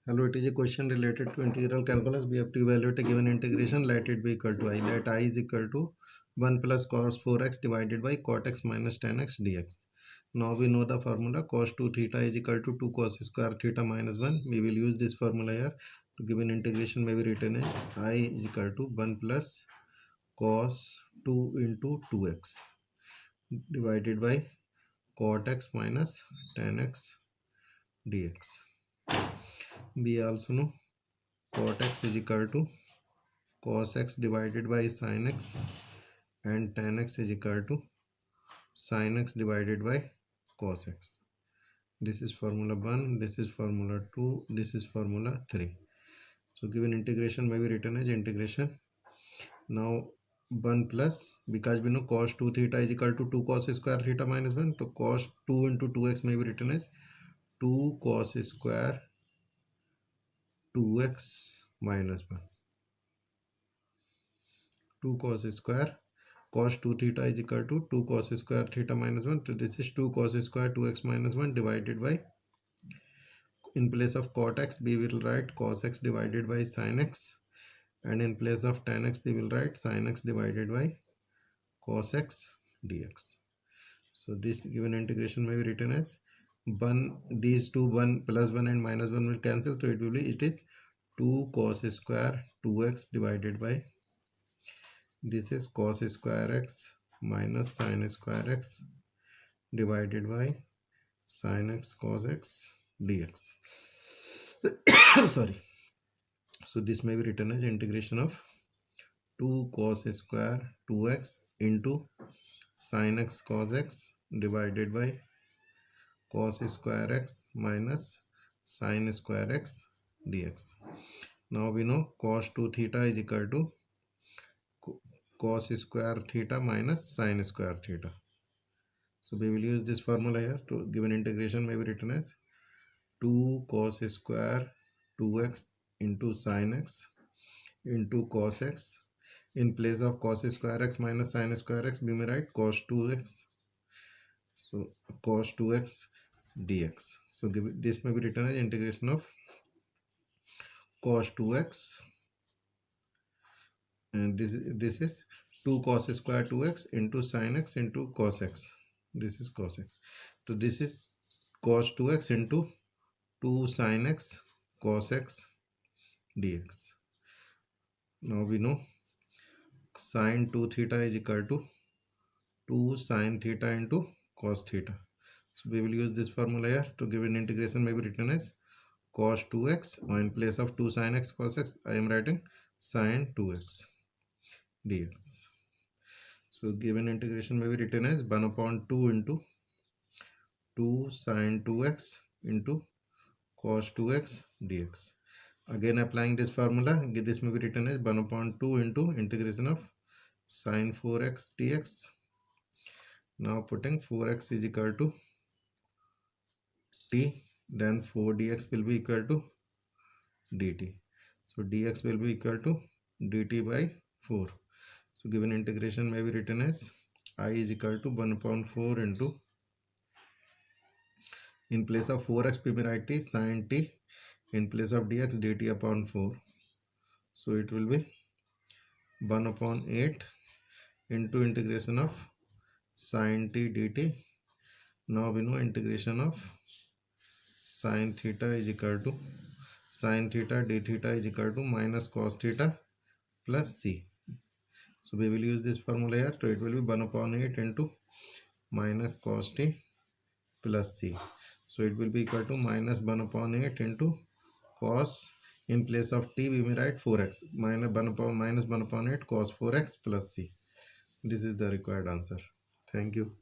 Hello, it is a question related to integral calculus. We have to evaluate a given integration. Let it be equal to I. Let I is equal to 1 plus cos 4x divided by cot x minus tan x dx. Now we know the formula. Cos 2 theta is equal to 2 cos square theta minus 1. We will use this formula here. To given integration may be written as I is equal to 1 plus cos 2 into 2x divided by cot x minus tan x dx. We also know cot x is equal to cos x divided by sin x and tan x is equal to sin x divided by cos x. This is formula 1, this is formula 2, this is formula 3. So given integration may be written as integration. Now 1 plus, because we know cos 2 theta is equal to 2 cos square theta minus 1, so cos 2 into 2x may be written as 2 cos square 2x minus 1. 2 cos square cos 2 theta is equal to 2 cos square theta minus 1. So this is 2 cos square 2x minus 1 divided by, in place of cot x we will write cos x divided by sin x, and in place of tan x we will write sin x divided by cos x dx. So this given integration may be written as 1, these two 1 plus 1 and minus 1 will cancel, so it is 2 cos square 2x divided by, this is cos square x minus sin square x divided by sin x cos x dx. Sorry. So this may be written as integration of 2 cos square 2x into sin x cos x divided by cos square x minus sin square x dx. Now we know cos 2 theta is equal to cos square theta minus sin square theta. So we will use this formula here. To given integration may be written as 2 cos square 2x into sin x into cos x. In place of cos square x minus sin square x, we may write cos 2x. So cos 2x dx. So this may be written as integration of cos 2x, and this is 2 cos square 2x into sin x into cos x. This is cos x. So this is cos 2x into 2 sin x cos x dx. Now we know sin 2 theta is equal to 2 sin theta into cos theta. So we will use this formula here. To give an integration may be written as cos 2x, or in place of 2 sin x cos x I am writing sin 2x dx. So given integration may be written as 1 upon 2 into 2 sin 2x into cos 2x dx. Again applying this formula, this may be written as 1 upon 2 into integration of sin 4x dx. Now putting 4x is equal to t, then 4 dx will be equal to dt. So dx will be equal to dt by 4. So given integration may be written as I is equal to 1 upon 4 into, in place of 4x we may write t sin t, in place of dx dt upon 4. So it will be 1 upon 8 into integration of sin t dt. Now we know integration of sin theta is equal to sin theta d theta is equal to minus cos theta plus c. So we will use this formula here. So it will be 1 upon 8 into minus cos t plus c. So it will be equal to minus 1 upon 8 into cos, in place of t we may write 4x, minus 1 upon 8 cos 4x plus c. This is the required answer. Thank you.